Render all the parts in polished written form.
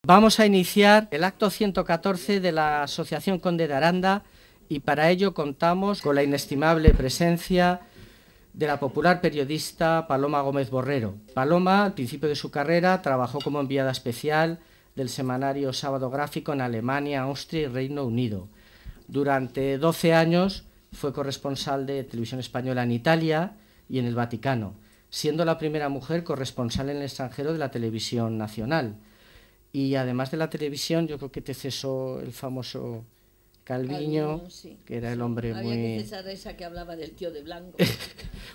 Vamos a iniciar el acto 114 de la Asociación Conde de Aranda y para ello contamos con la inestimable presencia de la popular periodista Paloma Gómez Borrero. Paloma, al principio de su carrera, trabajó como enviada especial del semanario Sábado Gráfico en Alemania, Austria y Reino Unido. Durante 12 años fue corresponsal de Televisión Española en Italia y en el Vaticano, siendo la primera mujer corresponsal en el extranjero de la televisión nacional. Y además de la televisión, yo creo que te cesó el famoso Calviño, sí, que era el hombre había que cesar esa que hablaba del tío de blanco.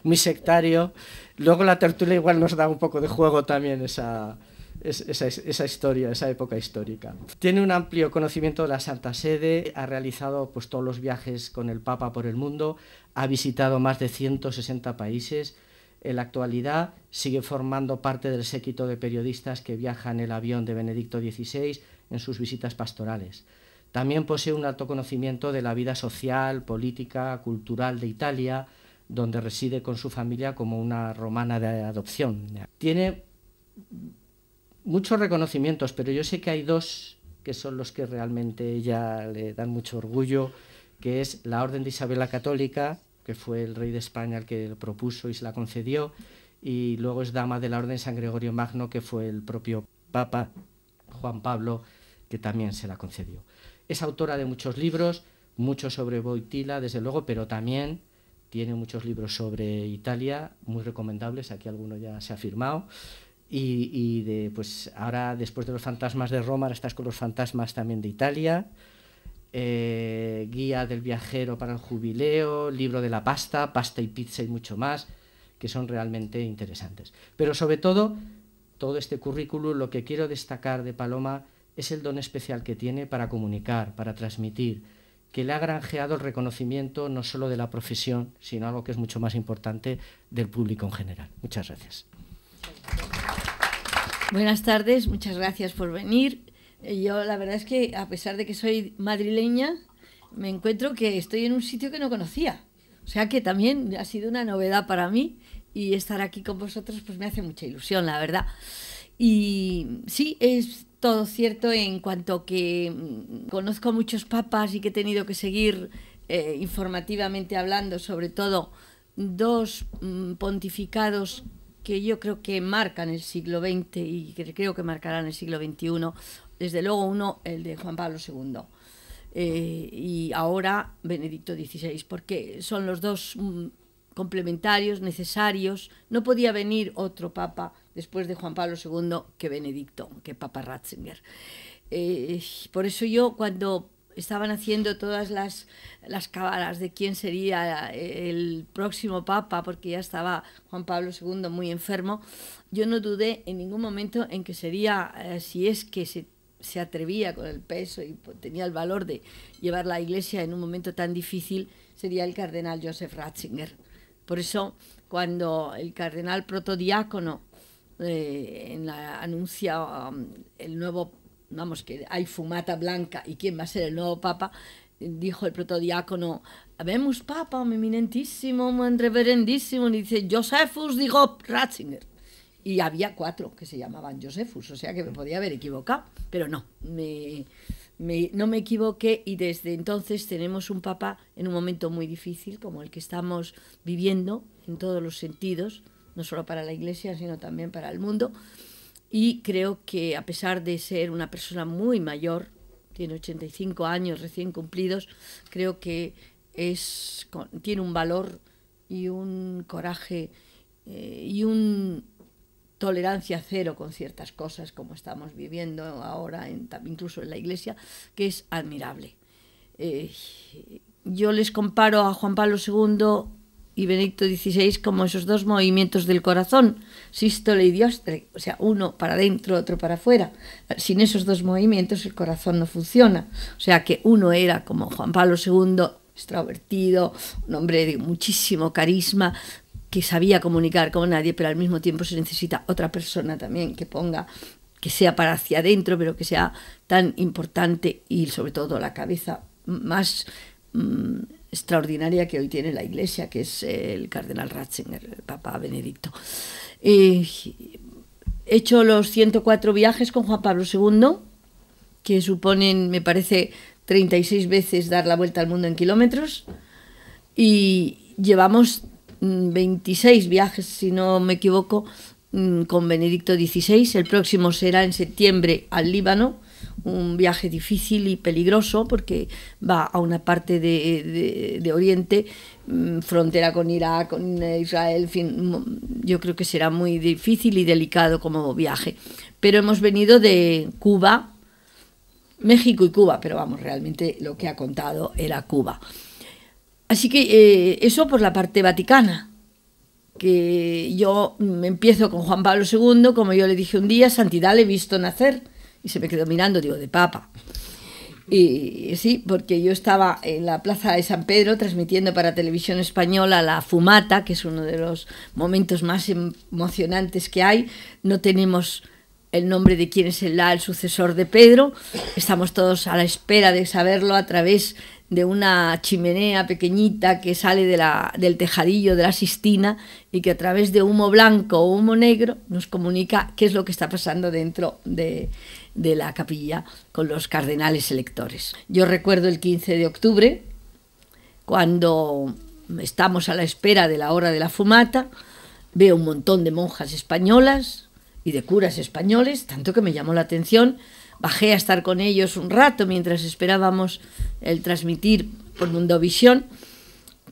Muy sectario. Luego la tertulia igual nos da un poco de juego también esa historia, esa época histórica. Tiene un amplio conocimiento de la Santa Sede, ha realizado pues todos los viajes con el Papa por el mundo, ha visitado más de 160 países. En la actualidad sigue formando parte del séquito de periodistas que viaja en el avión de Benedicto XVI en sus visitas pastorales. También posee un alto conocimiento de la vida social, política, cultural de Italia, donde reside con su familia como una romana de adopción. Tiene muchos reconocimientos, pero yo sé que hay dos que son los que realmente ella le dan mucho orgullo, que es la Orden de Isabel la Católica, que fue el rey de España el que lo propuso y se la concedió, y luego es dama de la Orden San Gregorio Magno, que fue el propio Papa Juan Pablo, que también se la concedió. Es autora de muchos libros, muchos sobre Wojtyła, desde luego, pero también tiene muchos libros sobre Italia, muy recomendables, aquí alguno ya se ha firmado, y pues ahora, después de Los fantasmas de Roma, ahora estás con Los fantasmas también de Italia, Guía del viajero para el jubileo, Libro de la pasta, Pasta y pizza y mucho más, que son realmente interesantes. Pero sobre todo este currículum, lo que quiero destacar de Paloma es el don especial que tiene para comunicar, para transmitir, que le ha granjeado el reconocimiento no solo de la profesión, sino algo que es mucho más importante, del público en general. Muchas gracias. Buenas tardes, muchas gracias por venir. Yo la verdad es que, a pesar de que soy madrileña, me encuentro que estoy en un sitio que no conocía. O sea que también ha sido una novedad para mí y estar aquí con vosotros pues me hace mucha ilusión, la verdad. Y sí, es todo cierto en cuanto que conozco a muchos papas y que he tenido que seguir informativamente hablando, sobre todo dos pontificados que yo creo que marcan el siglo XX y que creo que marcarán el siglo XXI. Desde luego uno, el de Juan Pablo II, y ahora Benedicto XVI, porque son los dos complementarios, necesarios. No podía venir otro papa después de Juan Pablo II que Benedicto, que Papa Ratzinger. Por eso yo, cuando estaban haciendo todas las cábalas de quién sería el próximo papa, porque ya estaba Juan Pablo II muy enfermo, yo no dudé en ningún momento en que sería, si es que se atrevía con el peso y tenía el valor de llevar la Iglesia en un momento tan difícil, sería el cardenal Joseph Ratzinger. Por eso, cuando el cardenal protodiácono anuncia el nuevo, vamos, que hay fumata blanca y quién va a ser el nuevo papa, dijo el protodiácono: "Habemus papa, un eminentísimo, un reverendísimo", y dice: "Josephus digo Ratzinger". Y había 4 que se llamaban Josephus, o sea que me podía haber equivocado, pero no, no me equivoqué, y desde entonces tenemos un papa en un momento muy difícil como el que estamos viviendo en todos los sentidos, no solo para la Iglesia, sino también para el mundo. Y creo que, a pesar de ser una persona muy mayor, tiene 85 años recién cumplidos, creo que tiene un valor y un coraje y una tolerancia cero con ciertas cosas, como estamos viviendo ahora, incluso en la Iglesia, que es admirable. Yo les comparo a Juan Pablo II y Benedicto XVI como esos dos movimientos del corazón, sístole y diástole, o sea, uno para adentro, otro para afuera. Sin esos dos movimientos el corazón no funciona. O sea que uno era como Juan Pablo II, extrovertido, un hombre de muchísimo carisma, que sabía comunicar con nadie, pero al mismo tiempo se necesita otra persona también que sea para hacia adentro, pero que sea tan importante, y sobre todo la cabeza más extraordinaria que hoy tiene la Iglesia, que es el cardenal Ratzinger, el Papa Benedicto. He hecho los 104 viajes con Juan Pablo II, que suponen, me parece, 36 veces dar la vuelta al mundo en kilómetros, y llevamos 26 viajes, si no me equivoco, con Benedicto XVI. El próximo será en septiembre al Líbano, un viaje difícil y peligroso porque va a una parte de Oriente, frontera con Irak, con Israel, en fin, yo creo que será muy difícil y delicado como viaje. Pero hemos venido de Cuba, México y Cuba, pero vamos, realmente lo que ha contado era Cuba. Así que eso por la parte vaticana, que yo empiezo con Juan Pablo II, como yo le dije un día, santidad le he visto nacer, y se me quedó mirando, digo, de papa. Y sí, porque yo estaba en la Plaza de San Pedro transmitiendo para Televisión Española la Fumata, que es uno de los momentos más emocionantes que hay. No tenemos el nombre de quién es el sucesor de Pedro, estamos todos a la espera de saberlo a través de una chimenea pequeñita que sale del tejadillo de la Sistina y que a través de humo blanco o humo negro nos comunica qué es lo que está pasando dentro de la capilla con los cardenales electores. Yo recuerdo el 15 de octubre, cuando estamos a la espera de la hora de la fumata, veo un montón de monjas españolas y de curas españoles, tanto que me llamó la atención. Bajé a estar con ellos un rato mientras esperábamos el transmitir por Mundovisión,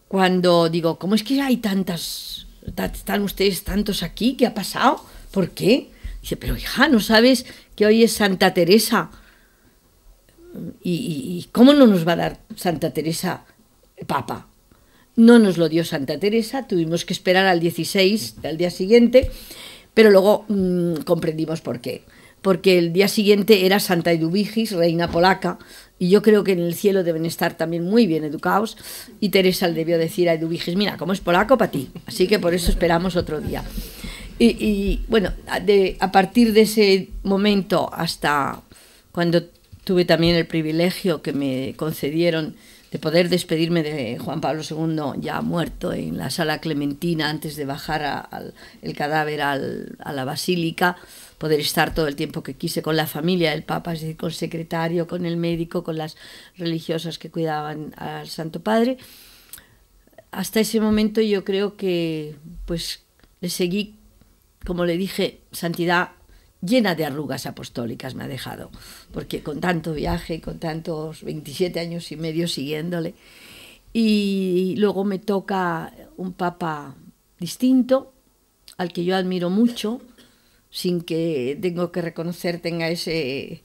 cuando digo, ¿cómo es que hay tantas, están ustedes tantos aquí? ¿Qué ha pasado? ¿Por qué? Dice, pero hija, ¿no sabes que hoy es Santa Teresa? ¿Y cómo no nos va a dar Santa Teresa Papa? No nos lo dio Santa Teresa, tuvimos que esperar al 16, al día siguiente, pero luego comprendimos por qué. Porque el día siguiente era Santa Eduvigis, reina polaca, y yo creo que en el cielo deben estar también muy bien educados, y Teresa le debió decir a Eduvigis, mira, como es polaco, para ti, así que por eso esperamos otro día. Y bueno, a partir de ese momento hasta cuando tuve también el privilegio que me concedieron de poder despedirme de Juan Pablo II ya muerto en la Sala Clementina antes de bajar el cadáver a la Basílica, poder estar todo el tiempo que quise con la familia del Papa, es decir, con el secretario, con el médico, con las religiosas que cuidaban al Santo Padre. Hasta ese momento yo creo que pues le seguí, como le dije, santidad llena de arrugas apostólicas me ha dejado, porque con tanto viaje, con tantos 27 años y medio siguiéndole, y luego me toca un papa distinto, al que yo admiro mucho, sin que tengo que reconocer tenga ese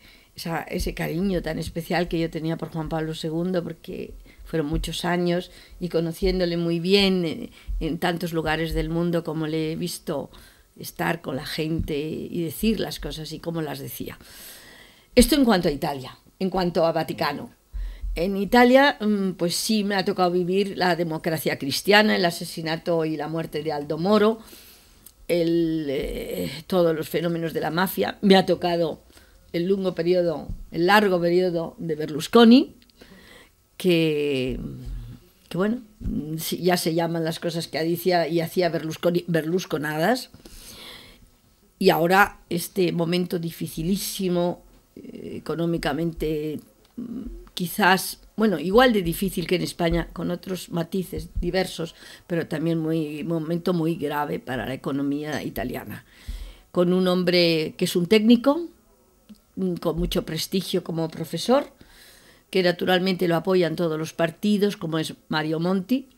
cariño tan especial que yo tenía por Juan Pablo II, porque fueron muchos años, y conociéndole muy bien en tantos lugares del mundo como le he visto estar con la gente y decir las cosas y cómo las decía. Esto en cuanto a Italia. En cuanto a Vaticano, en Italia pues sí me ha tocado vivir la democracia cristiana, el asesinato y la muerte de Aldo Moro, todos los fenómenos de la mafia. Me ha tocado el largo periodo de Berlusconi, que bueno, ya se llaman las cosas que decía y hacía Berlusconi berlusconadas. Y ahora este momento dificilísimo, económicamente quizás, bueno, igual de difícil que en España, con otros matices diversos, pero también momento muy grave para la economía italiana. Con un hombre que es un técnico, con mucho prestigio como profesor, que naturalmente lo apoyan todos los partidos, como es Mario Monti,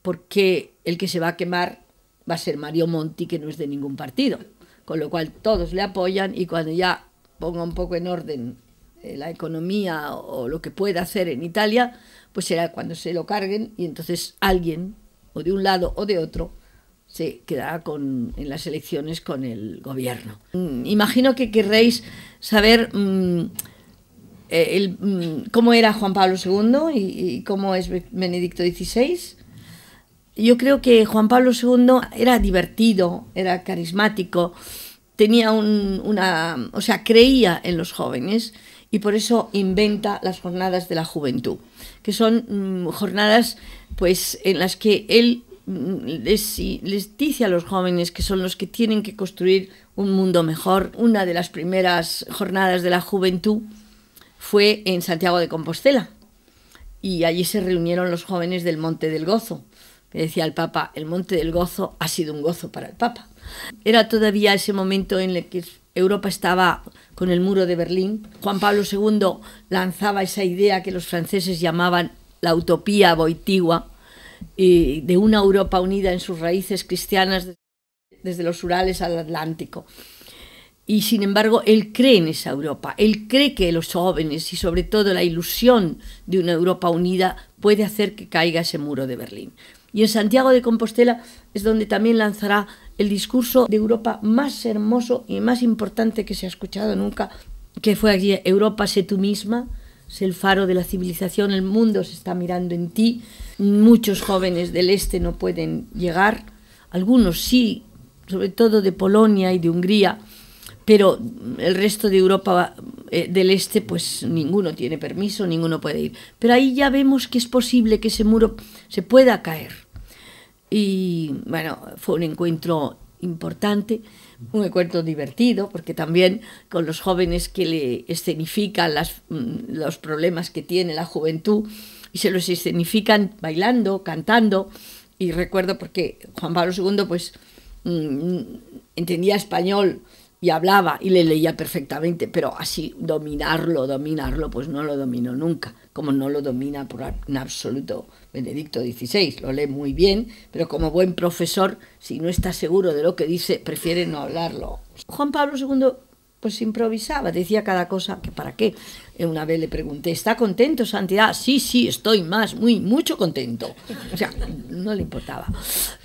porque el que se va a quemar va a ser Mario Monti, que no es de ningún partido. Con lo cual todos le apoyan, y cuando ya ponga un poco en orden la economía o lo que pueda hacer en Italia, pues será cuando se lo carguen, y entonces alguien, o de un lado o de otro, se quedará en las elecciones con el gobierno. Imagino que querréis saber cómo era Juan Pablo II y cómo es Benedicto XVI. Yo creo que Juan Pablo II era divertido, era carismático, tenía creía en los jóvenes, y por eso inventa las jornadas de la juventud, que son jornadas pues en las que él les dice a los jóvenes que son los que tienen que construir un mundo mejor. Una de las primeras jornadas de la juventud fue en Santiago de Compostela, y allí se reunieron los jóvenes del Monte del Gozo. Me decía el Papa, el Monte del Gozo ha sido un gozo para el Papa. Era todavía ese momento en el que Europa estaba con el muro de Berlín. Juan Pablo II lanzaba esa idea que los franceses llamaban la utopía voitigua, de una Europa unida en sus raíces cristianas desde los Urales al Atlántico. Y sin embargo, él cree en esa Europa, él cree que los jóvenes y sobre todo la ilusión de una Europa unida puede hacer que caiga ese muro de Berlín. Y en Santiago de Compostela es donde también lanzará el discurso de Europa más hermoso y más importante que se ha escuchado nunca, que fue allí: Europa, sé tú misma, sé el faro de la civilización, el mundo se está mirando en ti. Muchos jóvenes del este no pueden llegar, algunos sí, sobre todo de Polonia y de Hungría, pero el resto de Europa del este, pues ninguno tiene permiso, ninguno puede ir. Pero ahí ya vemos que es posible que ese muro se pueda caer. Y bueno, fue un encuentro importante, un encuentro divertido, porque también con los jóvenes que le escenifican los problemas que tiene la juventud, y se los escenifican bailando, cantando. Y recuerdo porque Juan Pablo II pues entendía español y hablaba y le leía perfectamente, pero así dominarlo, pues no lo dominó nunca, como no lo domina en absoluto Benedicto XVI, lo lee muy bien, pero como buen profesor, si no está seguro de lo que dice, prefiere no hablarlo. Juan Pablo II pues improvisaba, decía cada cosa, que para qué. Una vez le pregunté, ¿está contento, Santidad? Sí, estoy mucho contento. O sea, no le importaba.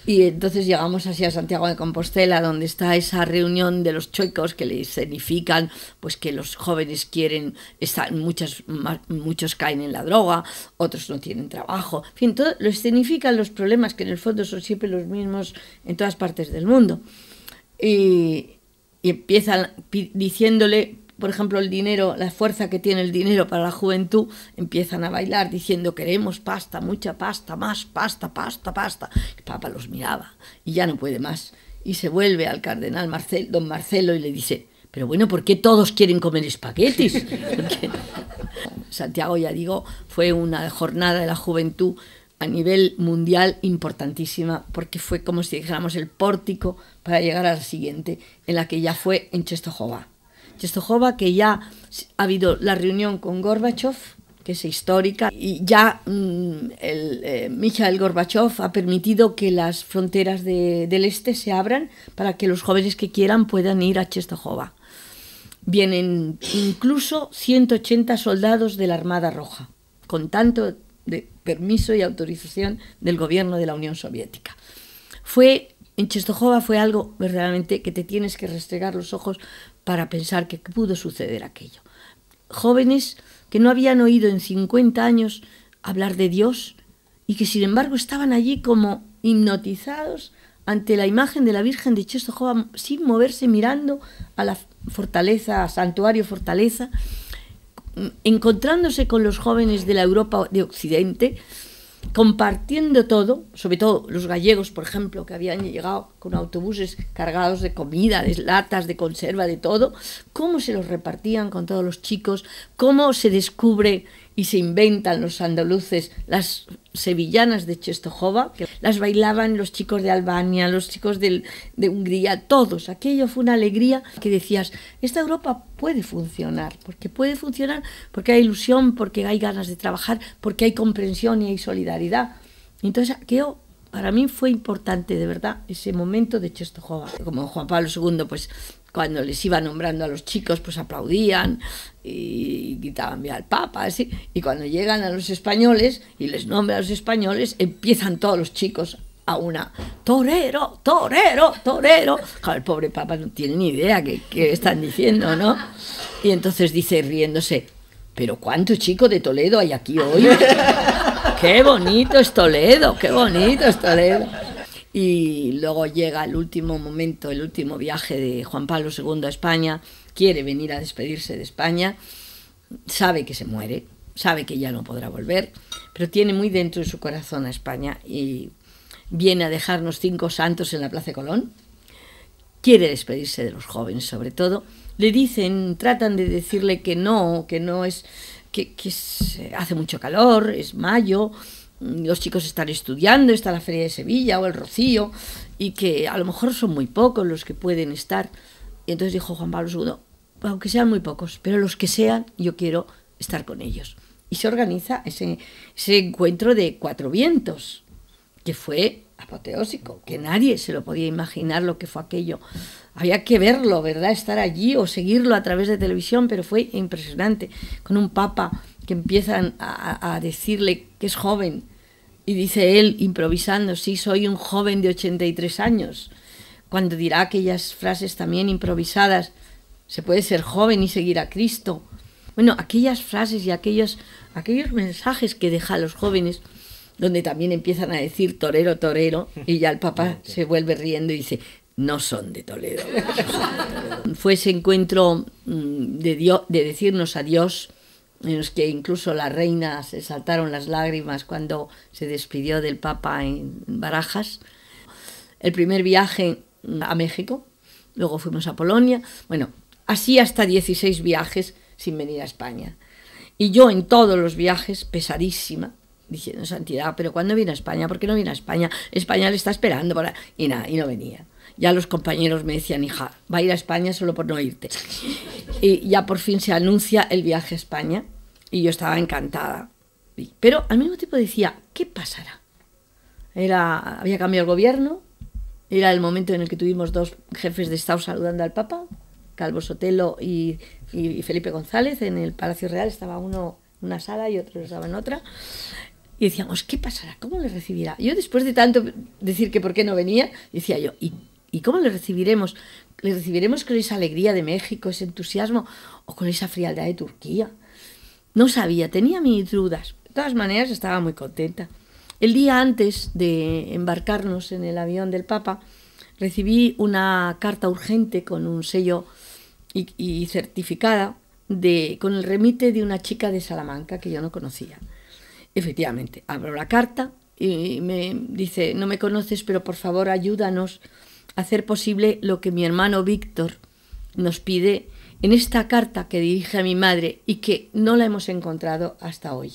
Y entonces llegamos así a Santiago de Compostela, donde está esa reunión de los choicos que le escenifican, pues que los jóvenes quieren, muchos caen en la droga, otros no tienen trabajo. En fin, todo lo escenifican los problemas que en el fondo son siempre los mismos en todas partes del mundo. Y empiezan diciéndole, por ejemplo, el dinero, la fuerza que tiene el dinero para la juventud, empiezan a bailar diciendo: queremos pasta, mucha pasta, más pasta, pasta. El Papa los miraba y ya no puede más. Y se vuelve al cardenal don Marcelo y le dice: pero bueno, ¿por qué todos quieren comer espaguetis? Porque Santiago, ya digo, fue una jornada de la juventud a nivel mundial importantísima, porque fue como si dijéramos el pórtico para llegar a la siguiente, en la que ya fue en Czestochowa. Czestochowa, que ya ha habido la reunión con Gorbachev, que es histórica, y ya Mikhail Gorbachev ha permitido que las fronteras del este se abran para que los jóvenes que quieran puedan ir a Czestochowa. Vienen incluso 180 soldados de la Armada Roja, con tanto de permiso y autorización del gobierno de la Unión Soviética. En Czestochowa fue algo verdaderamente que te tienes que restregar los ojos para pensar que pudo suceder aquello. Jóvenes que no habían oído en 50 años hablar de Dios y que sin embargo estaban allí como hipnotizados ante la imagen de la Virgen de Czestochowa, sin moverse, mirando a la fortaleza, santuario fortaleza, encontrándose con los jóvenes de la Europa de Occidente, compartiendo todo, sobre todo los gallegos, por ejemplo, que habían llegado con autobuses cargados de comida, de latas, de conserva, de todo, cómo se los repartían con todos los chicos, cómo se descubre y se inventan los andaluces las sevillanas de Czestochowa, que las bailaban los chicos de Albania, los chicos de Hungría, todos. Aquello fue una alegría que decías, esta Europa puede funcionar porque hay ilusión, porque hay ganas de trabajar, porque hay comprensión y hay solidaridad. Entonces aquello para mí fue importante, de verdad, ese momento de Czestochowa. Como Juan Pablo II, pues cuando les iba nombrando a los chicos, pues aplaudían y gritaban bien al Papa, así. Y cuando llegan a los españoles y les nombra a los españoles, empiezan todos los chicos a una torero, torero, torero. Claro, el pobre Papa no tiene ni idea qué están diciendo, ¿no? Y entonces dice, riéndose, pero ¿cuánto chico de Toledo hay aquí hoy? ¡Qué bonito es Toledo! ¡Qué bonito es Toledo! Y luego llega el último momento, el último viaje de Juan Pablo II a España, quiere venir a despedirse de España, sabe que se muere, sabe que ya no podrá volver, pero tiene muy dentro de su corazón a España y viene a dejarnos 5 santos en la Plaza de Colón, quiere despedirse de los jóvenes sobre todo, le dicen, tratan de decirle que no es, hace mucho calor, es mayo, los chicos están estudiando, está la Feria de Sevilla o el Rocío, y que a lo mejor son muy pocos los que pueden estar. Y entonces dijo Juan Pablo II, aunque sean muy pocos, pero los que sean, yo quiero estar con ellos. Y se organiza ese encuentro de Cuatro Vientos, que fue apoteósico, que nadie se lo podía imaginar lo que fue aquello. Había que verlo, ¿verdad? Estar allí o seguirlo a través de televisión, pero fue impresionante, con un papa que empiezan a decirle que es joven, y dice él, improvisando, sí, soy un joven de 83 años, cuando dirá aquellas frases también improvisadas, se puede ser joven y seguir a Cristo. Bueno, aquellas frases y aquellos mensajes que deja a los jóvenes, donde también empiezan a decir torero, torero, y ya el Papa se vuelve riendo y dice, no son de Toledo. Fue ese encuentro de decirnos adiós, en los que incluso la reina se saltaron las lágrimas cuando se despidió del Papa en Barajas. El primer viaje a México, luego fuimos a Polonia, bueno, así hasta 16 viajes sin venir a España. Y yo en todos los viajes, pesadísima, diciendo, Santidad, pero ¿cuándo viene a España? ¿Por qué no viene a España? España le está esperando. Y nada, y no venía. Ya los compañeros me decían, hija, va a ir a España solo por no irte. Y ya por fin se anuncia el viaje a España y yo estaba encantada. Pero al mismo tiempo decía, ¿qué pasará? Había cambiado el gobierno, era el momento en el que tuvimos dos jefes de Estado saludando al Papa, Calvo Sotelo y Felipe González, en el Palacio Real, estaba uno en una sala y otro estaba en otra. Y decíamos, ¿qué pasará? ¿Cómo le recibirá? Yo después de tanto decir que por qué no venía, decía yo, ¿y cómo le recibiremos? ¿Le recibiremos con esa alegría de México, ese entusiasmo, o con esa frialdad de Turquía? No sabía, tenía mis dudas. De todas maneras, estaba muy contenta. El día antes de embarcarnos en el avión del Papa, recibí una carta urgente con un sello y certificada con el remite de una chica de Salamanca que yo no conocía. Efectivamente, abro la carta y me dice, no me conoces, pero por favor ayúdanos a hacer posible lo que mi hermano Víctor nos pide en esta carta que dirige a mi madre y que no la hemos encontrado hasta hoy.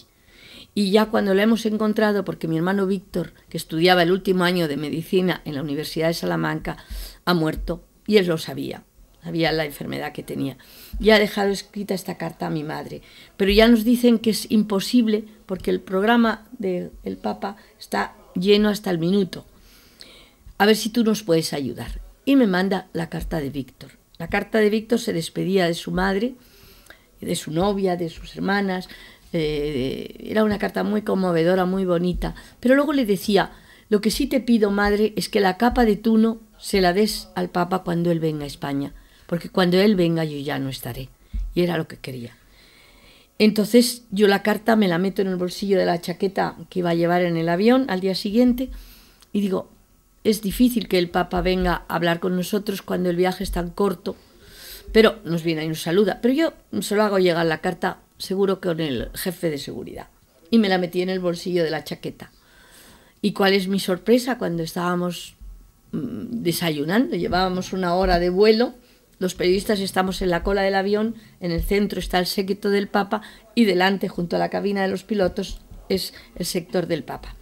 Y ya cuando la hemos encontrado, porque mi hermano Víctor, que estudiaba el último año de medicina en la Universidad de Salamanca, ha muerto y él lo sabía la enfermedad que tenía. Ya ha dejado escrita esta carta a mi madre, pero ya nos dicen que es imposible porque el programa del Papa está lleno hasta el minuto. A ver si tú nos puedes ayudar. Y me manda la carta de Víctor. La carta de Víctor se despedía de su madre, de su novia, de sus hermanas. Era una carta muy conmovedora, muy bonita. Pero luego le decía, lo que sí te pido, madre, es que la capa de tuno se la des al Papa cuando él venga a España, porque cuando él venga yo ya no estaré. Y era lo que quería. Entonces yo la carta me la meto en el bolsillo de la chaqueta que iba a llevar en el avión al día siguiente y digo, es difícil que el Papa venga a hablar con nosotros cuando el viaje es tan corto, pero nos viene y nos saluda. Pero yo se lo hago llegar la carta seguro con el jefe de seguridad. Y me la metí en el bolsillo de la chaqueta. ¿Y cuál es mi sorpresa? Cuando estábamos desayunando, llevábamos 1 hora de vuelo, los periodistas estamos en la cola del avión, en el centro está el séquito del Papa y delante, junto a la cabina de los pilotos, es el sector del Papa.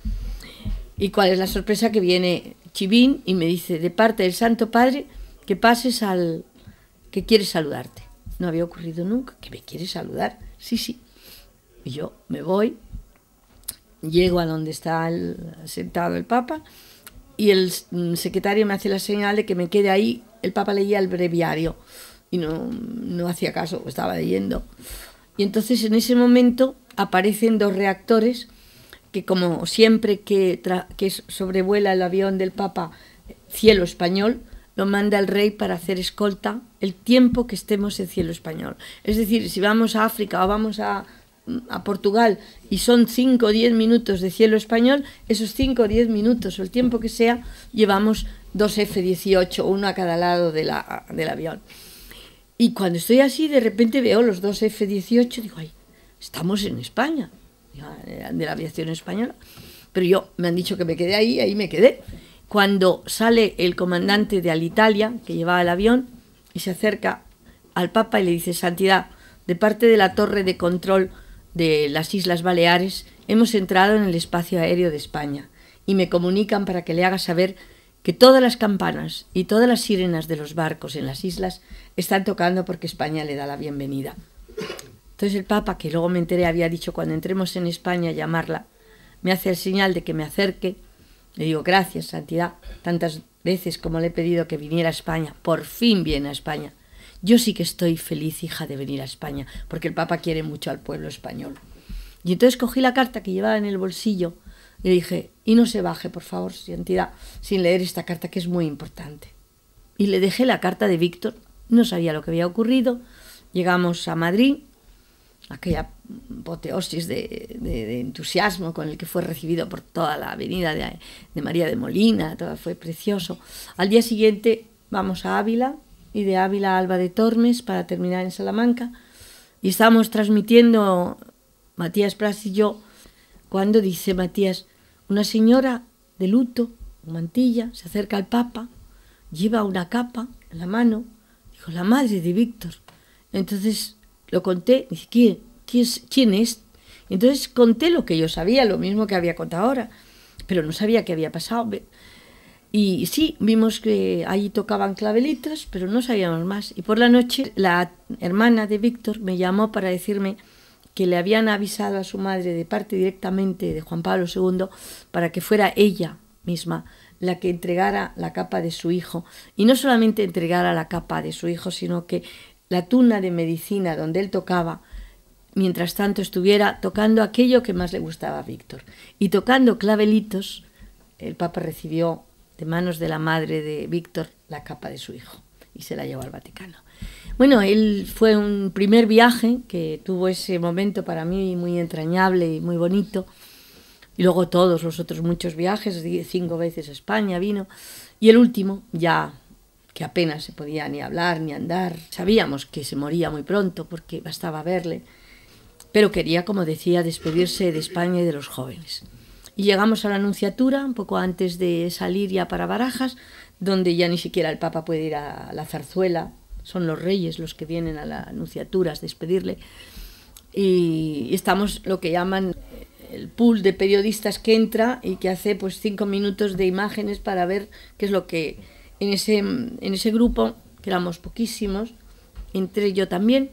¿Y cuál es la sorpresa? Que viene Chivín y me dice, de parte del Santo Padre, que pases que quiere saludarte. No había ocurrido nunca, que me quiere saludar. Sí. Y yo me voy, llego a donde está sentado el Papa y el secretario me hace la señal de que me quede ahí. El Papa leía el breviario y no hacía caso, estaba leyendo. Y entonces en ese momento aparecen 2 reactores que, como siempre que sobrevuela el avión del Papa cielo español, lo manda el rey para hacer escolta el tiempo que estemos en cielo español. Es decir, si vamos a África o vamos a Portugal y son 5 o 10 minutos de cielo español, esos 5 o 10 minutos o el tiempo que sea, llevamos 2 F-18, uno a cada lado del avión. Y cuando estoy así, de repente veo los 2 F-18, digo, ay, estamos en España, de la aviación española. Pero me han dicho que me quedé ahí me quedé. Cuando sale el comandante de Alitalia, que llevaba el avión, y se acerca al Papa y le dice: Santidad, de parte de la torre de control de las Islas Baleares, hemos entrado en el espacio aéreo de España y me comunican para que le haga saber que todas las campanas y todas las sirenas de los barcos en las islas están tocando porque España le da la bienvenida. Entonces el Papa, que luego me enteré, había dicho cuando entremos en España llamarla, me hace el señal de que me acerque. Le digo: gracias, Santidad, tantas veces como le he pedido que viniera a España, por fin viene a España. Yo sí que estoy feliz, hija, de venir a España, porque el Papa quiere mucho al pueblo español. Y entonces cogí la carta que llevaba en el bolsillo y le dije: y no se baje, por favor, Santidad, sin leer esta carta, que es muy importante. Y le dejé la carta de Víctor, no sabía lo que había ocurrido. Llegamos a Madrid, aquella apoteosis de entusiasmo con el que fue recibido por toda la avenida de María de Molina, todo fue precioso. Al día siguiente vamos a Ávila, y de Ávila a Alba de Tormes para terminar en Salamanca, y estábamos transmitiendo Matías Prats y yo, cuando dice Matías: una señora de luto, mantilla, se acerca al Papa, lleva una capa en la mano. Dijo: la madre de Víctor. Entonces lo conté, dice: ¿Quién es? Entonces conté lo que yo sabía, lo mismo que había contado ahora, pero no sabía qué había pasado. Y sí, vimos que allí tocaban clavelitos, pero no sabíamos más. Y por la noche la hermana de Víctor me llamó para decirme que le habían avisado a su madre de parte directamente de Juan Pablo II para que fuera ella misma la que entregara la capa de su hijo. Y no solamente entregara la capa de su hijo, sino que la tuna de medicina donde él tocaba, mientras tanto estuviera tocando aquello que más le gustaba a Víctor. Y tocando clavelitos, el Papa recibió de manos de la madre de Víctor la capa de su hijo y se la llevó al Vaticano. Bueno, él fue un primer viaje que tuvo ese momento para mí muy entrañable y muy bonito. Y luego todos los otros muchos viajes, 5 veces a España vino. Y el último, ya que apenas se podía ni hablar ni andar. Sabíamos que se moría muy pronto porque bastaba verle. Pero quería, como decía, despedirse de España y de los jóvenes. Y llegamos a la Nunciatura, un poco antes de salir ya para Barajas, donde ya ni siquiera el Papa puede ir a la Zarzuela. Son los reyes los que vienen a la Nunciatura a despedirle. Y estamos lo que llaman el pool de periodistas que entra y que hace pues 5 minutos de imágenes para ver qué es lo que en ese grupo, que éramos poquísimos, entré yo también.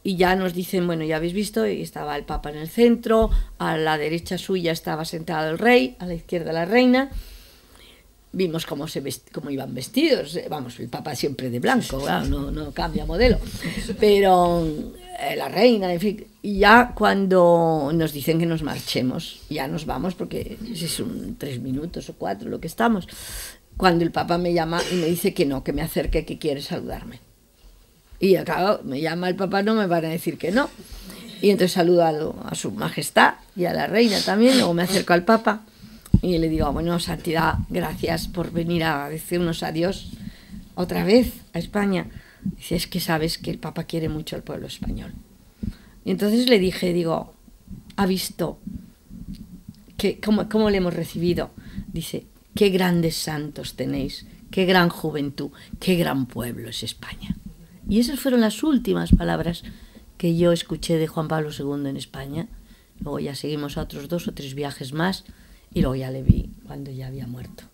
Y ya nos dicen, bueno, ya habéis visto, y estaba el Papa en el centro, a la derecha suya estaba sentado el rey, a la izquierda la reina. Vimos cómo iban vestidos, vamos, el Papa siempre de blanco, claro, no cambia modelo, pero la reina, en fin. Y ya cuando nos dicen que nos marchemos, ya nos vamos, porque son 3 minutos o 4 lo que estamos, cuando el Papa me llama y me dice que no, que me acerque, que quiere saludarme. Y acá me llama el Papa, no me van a decir que no. Y entonces saludo a su majestad y a la reina también. Luego me acerco al Papa y le digo: bueno, Santidad, gracias por venir a decirnos adiós otra vez a España. Dice: es que sabes que el Papa quiere mucho al pueblo español. Y entonces le dije, digo: ¿ha visto cómo le hemos recibido? Dice: qué grandes santos tenéis, qué gran juventud, qué gran pueblo es España. Y esas fueron las últimas palabras que yo escuché de Juan Pablo II en España. Luego ya seguimos a otros 2 o 3 viajes más y luego ya le vi cuando ya había muerto.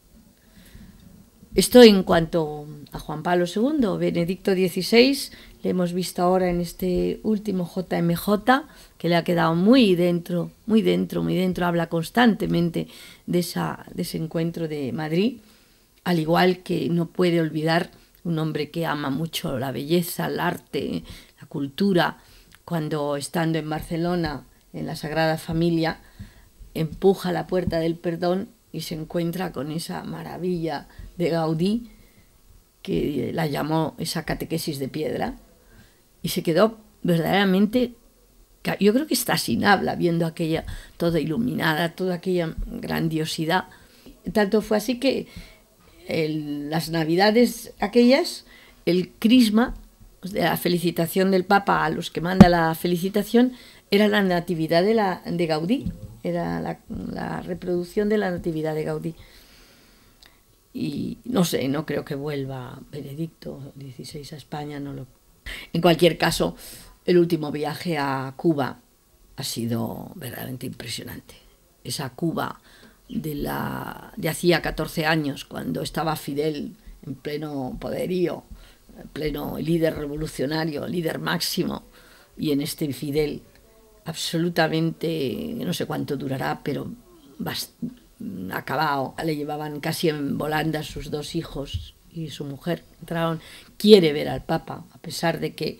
Esto en cuanto a Juan Pablo II. Benedicto XVI le hemos visto ahora en este último JMJ, que le ha quedado muy dentro, habla constantemente de ese encuentro de Madrid, al igual que no puede olvidar un hombre que ama mucho la belleza, el arte, la cultura, cuando estando en Barcelona, en la Sagrada Familia, empuja la puerta del perdón y se encuentra con esa maravilla de Gaudí, que la llamó esa catequesis de piedra, y se quedó verdaderamente, yo creo que está sin habla, viendo aquella toda iluminada, toda aquella grandiosidad. Tanto fue así que las navidades aquellas, el crisma, la felicitación del Papa a los que manda la felicitación, era la natividad de Gaudí, era la reproducción de la natividad de Gaudí. Y no sé, no creo que vuelva Benedicto XVI a España, no En cualquier caso, el último viaje a Cuba ha sido verdaderamente impresionante. Esa Cuba de hacía 14 años, cuando estaba Fidel en pleno poderío, en pleno líder revolucionario, líder máximo, y en este Fidel absolutamente, no sé cuánto durará, pero acabado. Le llevaban casi en volandas sus 2 hijos y su mujer. Entraron, quiere ver al Papa, a pesar de que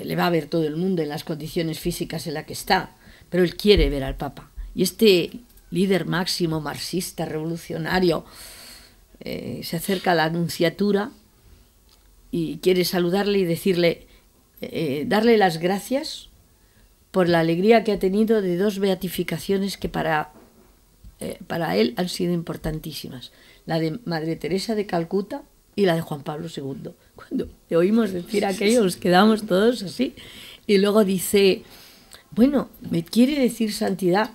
le va a ver todo el mundo en las condiciones físicas en las que está, pero él quiere ver al Papa. Y este líder máximo, marxista, revolucionario, se acerca a la Nunciatura y quiere saludarle y decirle, darle las gracias por la alegría que ha tenido de 2 beatificaciones que para él han sido importantísimas, la de Madre Teresa de Calcuta y la de Juan Pablo II. Cuando le oímos decir aquello, nos quedamos todos así. Y luego dice, bueno, me quiere decir Santidad,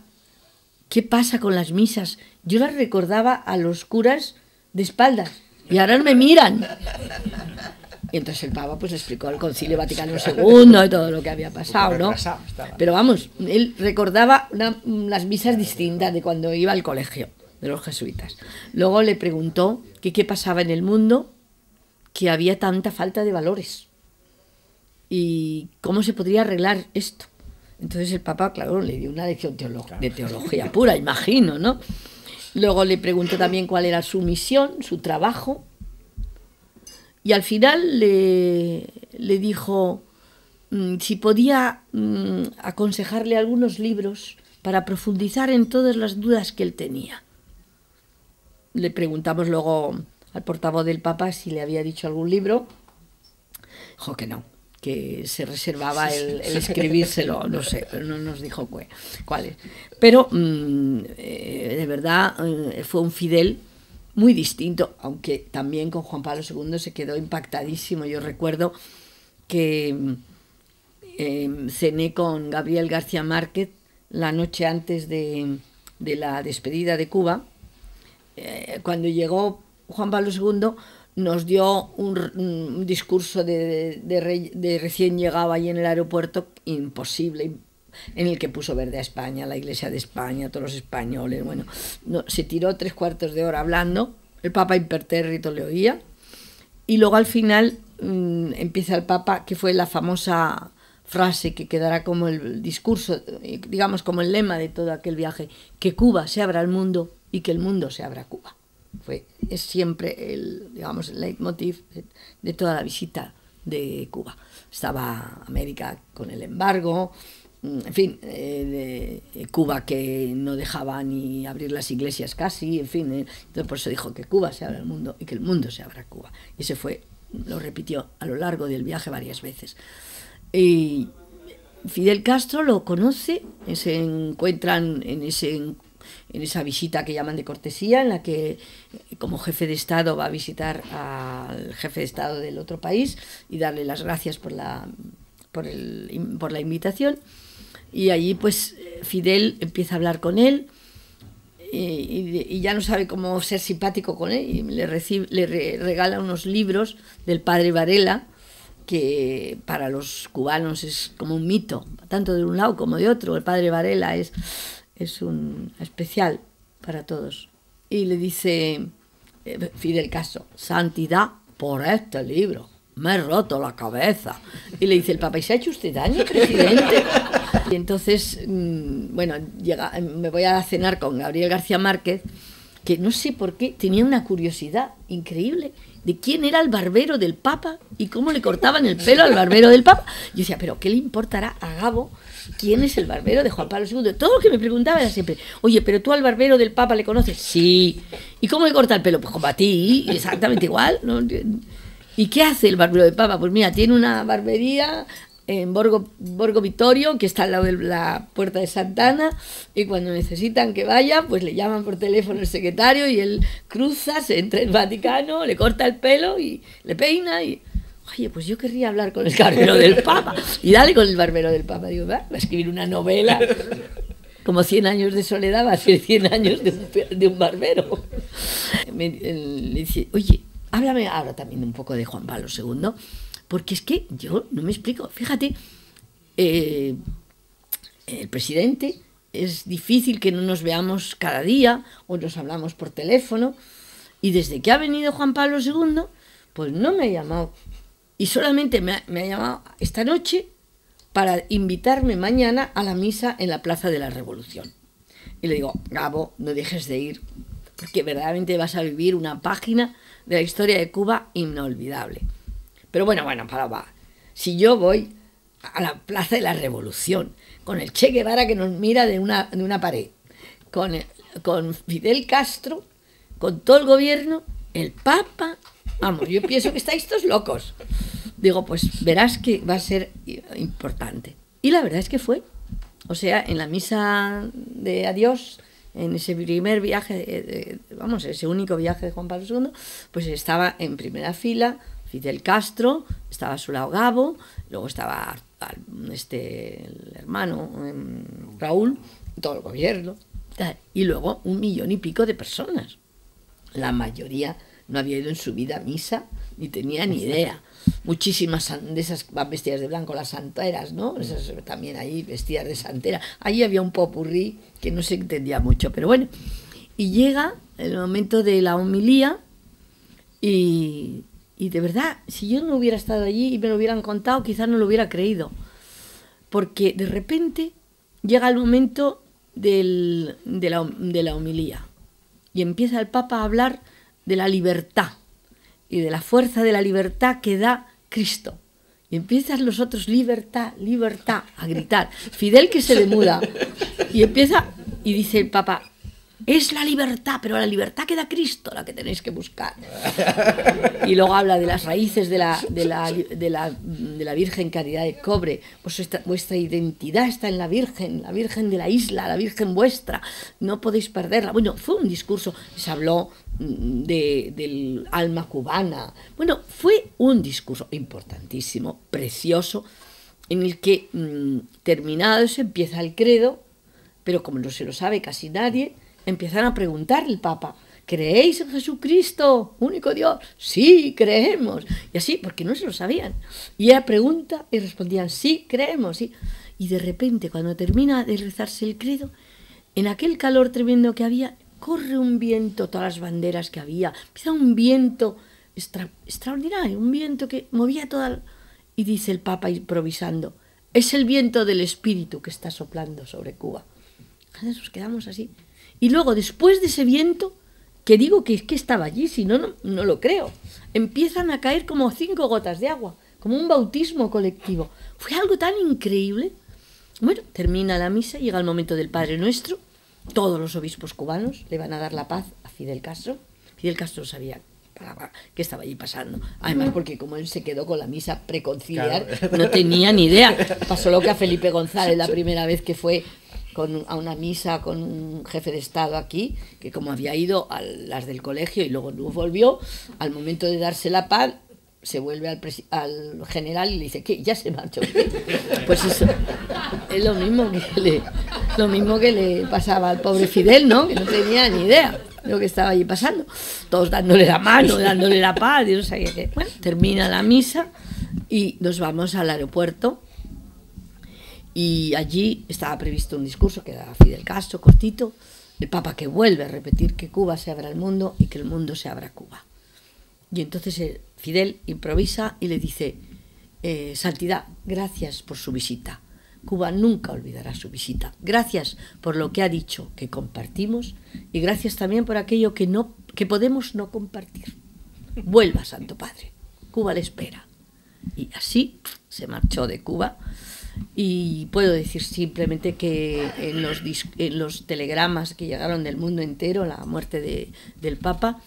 ¿qué pasa con las misas? Yo las recordaba a los curas de espaldas y ahora no me miran. Y entonces el Papa pues explicó el Concilio Vaticano II y todo lo que había pasado, ¿no? Pero vamos, él recordaba las misas distintas de cuando iba al colegio de los jesuitas. Luego le preguntó que qué pasaba en el mundo, que había tanta falta de valores y cómo se podría arreglar esto. Entonces el Papa, claro, le dio una lección de teología pura, imagino, ¿no? Luego le preguntó también cuál era su misión, su trabajo, y al final le dijo si podía aconsejarle algunos libros para profundizar en todas las dudas que él tenía. Le preguntamos luego al portavoz del Papa si le había dicho algún libro. Dijo que no, que se reservaba el escribírselo, no sé, pero no nos dijo cuáles. Pero de verdad fue un Fidel muy distinto, aunque también con Juan Pablo II se quedó impactadísimo. Yo recuerdo que cené con Gabriel García Márquez la noche antes de la despedida de Cuba. Cuando llegó Juan Pablo II nos dio un discurso de recién llegado ahí en el aeropuerto imposible, en el que puso verde a España, la Iglesia de España, todos los españoles. Bueno, se tiró 3/4 de hora hablando, el Papa impertérrito le oía, y luego al final empieza el Papa, que fue la famosa frase que quedará como el discurso, digamos como el lema de todo aquel viaje, que Cuba se abra al mundo y que el mundo se abra a Cuba. Es siempre el leitmotiv de toda la visita de Cuba. Estaba América con el embargo, en fin, Cuba que no dejaba ni abrir las iglesias casi, en fin, entonces por eso dijo que Cuba se abra al mundo y que el mundo se abra a Cuba. Y ese lo repitió a lo largo del viaje varias veces. Y Fidel Castro lo conoce, se encuentran en esa visita que llaman de cortesía, en la que como jefe de Estado va a visitar al jefe de Estado del otro país y darle las gracias por la invitación. Y allí pues Fidel empieza a hablar con él y ya no sabe cómo ser simpático con él, y le regala unos libros del padre Varela, que para los cubanos es como un mito, tanto de un lado como de otro. El padre Varela es un especial para todos. Y le dice Fidel Castro, Santidad, por este libro me he roto la cabeza. Y le dice el Papa, ¿y se ha hecho usted daño, presidente? Y entonces, bueno, me voy a cenar con Gabriel García Márquez, que no sé por qué tenía una curiosidad increíble de quién era el barbero del Papa y cómo le cortaban el pelo al barbero del Papa. Yo decía, pero ¿qué le importará a Gabo quién es el barbero de Juan Pablo II? Todo lo que me preguntaba era siempre, oye, ¿pero tú al barbero del Papa le conoces? Sí. ¿Y cómo le corta el pelo? Pues como a ti, exactamente igual, ¿no? ¿Y qué hace el barbero del Papa? Pues mira, tiene una barbería en Borgo Vittorio, que está al lado de la Puerta de Santana, y cuando necesitan que vaya, pues le llaman por teléfono el secretario y él cruza, se entra en el Vaticano, le corta el pelo y le peina y... Oye, pues yo querría hablar con el barbero del Papa. Y dale con el barbero del Papa. Digo, va a escribir una novela. Como 100 años de soledad, va a ser 100 años de un barbero. Le dice, oye, háblame ahora también un poco de Juan Pablo II, porque es que yo no me explico. Fíjate, el presidente, es difícil que no nos veamos cada día o nos hablamos por teléfono, y desde que ha venido Juan Pablo II, pues no me ha llamado. Y solamente me ha llamado esta noche para invitarme mañana a la misa en la Plaza de la Revolución. Y le digo, Gabo, no dejes de ir, porque verdaderamente vas a vivir una página de la historia de Cuba inolvidable. Pero bueno, va. Si yo voy a la Plaza de la Revolución, con el Che Guevara que nos mira de una pared, con Fidel Castro, con todo el gobierno, el Papa, vamos, yo pienso que estáis todos locos. Digo, pues verás que va a ser importante. Y la verdad es que fue. O sea, en la misa de adiós, en ese primer viaje, ese único viaje de Juan Pablo II, pues estaba en primera fila Fidel Castro, estaba a su lado Gabo, luego estaba el hermano Raúl, todo el gobierno, y luego 1 millón y pico de personas. La mayoría no había ido en su vida a misa, ni tenía ni idea. Muchísimas de esas van vestidas de blanco, las santeras, ¿no? Esas también ahí vestidas de santera. Allí había un popurrí que no se entendía mucho, pero bueno. Y llega el momento de la homilía y de verdad, si yo no hubiera estado allí y me lo hubieran contado, quizás no lo hubiera creído. Porque de repente llega el momento de la homilía y empieza el Papa a hablar de la libertad y de la fuerza de la libertad que da Cristo. Y empiezan los otros, libertad, libertad, a gritar. Fidel que se demuda. Y empieza, y dice el Papa, es la libertad, pero la libertad que da Cristo la que tenéis que buscar. Y luego habla de las raíces de la Virgen Caridad de Cobre. Pues vuestra identidad está en la Virgen de la isla, la Virgen vuestra, no podéis perderla. Bueno, fue un discurso, se habló del alma cubana. Bueno, fue un discurso importantísimo, precioso, en el que terminado eso empieza el credo, pero como no se lo sabe casi nadie, empiezan a preguntar el Papa, ¿creéis en Jesucristo, único Dios? Sí, creemos. Y así, porque no se lo sabían. Y ella pregunta y respondían, sí, creemos, sí. Y de repente, cuando termina de rezarse el credo, en aquel calor tremendo que había, corre un viento, todas las banderas que había, empieza un viento extraordinario, un viento que movía toda... Y dice el Papa improvisando, es el viento del Espíritu que está soplando sobre Cuba. Entonces nos quedamos así. Y luego, después de ese viento, que digo que es que estaba allí, si no, no lo creo, empiezan a caer como 5 gotas de agua, como un bautismo colectivo. Fue algo tan increíble. Bueno, termina la misa, llega el momento del Padre Nuestro, todos los obispos cubanos le van a dar la paz a Fidel Castro. Fidel Castro sabía qué estaba allí pasando. Además, porque como él se quedó con la misa preconciliar, claro, no tenía ni idea. Pasó lo que a Felipe González la primera vez que fue a una misa con un jefe de Estado aquí, que como había ido a las del colegio y luego no volvió, al momento de darse la paz, se vuelve al general y le dice, ¿qué? ¿Ya se marchó? Pues eso es lo mismo que le pasaba al pobre Fidel, ¿no? Que no tenía ni idea de lo que estaba allí pasando. Todos dándole la mano, dándole la paz, y no sabía qué. Bueno, termina la misa y nos vamos al aeropuerto. Y allí estaba previsto un discurso que da Fidel Castro, cortito, el Papa que vuelve a repetir que Cuba se abra al mundo y que el mundo se abra a Cuba. Y entonces Fidel improvisa y le dice, Santidad, gracias por su visita. Cuba nunca olvidará su visita. Gracias por lo que ha dicho que compartimos y gracias también por aquello que podemos no compartir. Vuelva, Santo Padre. Cuba le espera. Y así se marchó de Cuba. Y puedo decir simplemente que en los telegramas que llegaron del mundo entero, la muerte del Papa,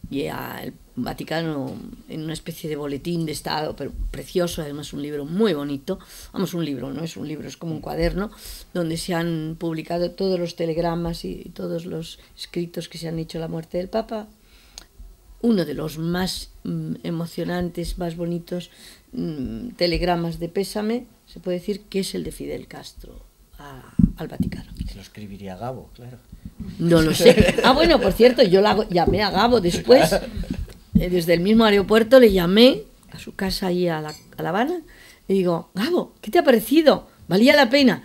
y al Vaticano en una especie de boletín de Estado, pero precioso, además un libro muy bonito, vamos, un libro, no es un libro, es como un cuaderno, donde se han publicado todos los telegramas y todos los escritos que se han hecho a la muerte del Papa. Uno de los más emocionantes, más bonitos telegramas de pésame, se puede decir que es el de Fidel Castro al Vaticano. Se lo escribiría Gabo, claro. No lo sé. Ah, bueno, por cierto, yo llamé a Gabo después, desde el mismo aeropuerto le llamé a su casa ahí a La Habana, y digo, Gabo, ¿qué te ha parecido? ¿Valía la pena?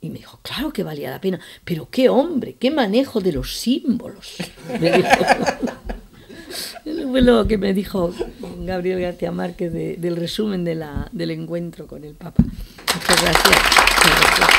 Y me dijo, claro que valía la pena, pero qué hombre, qué manejo de los símbolos. Me dijo. Eso fue lo que me dijo Gabriel García Márquez del resumen del encuentro con el Papa. Muchas gracias.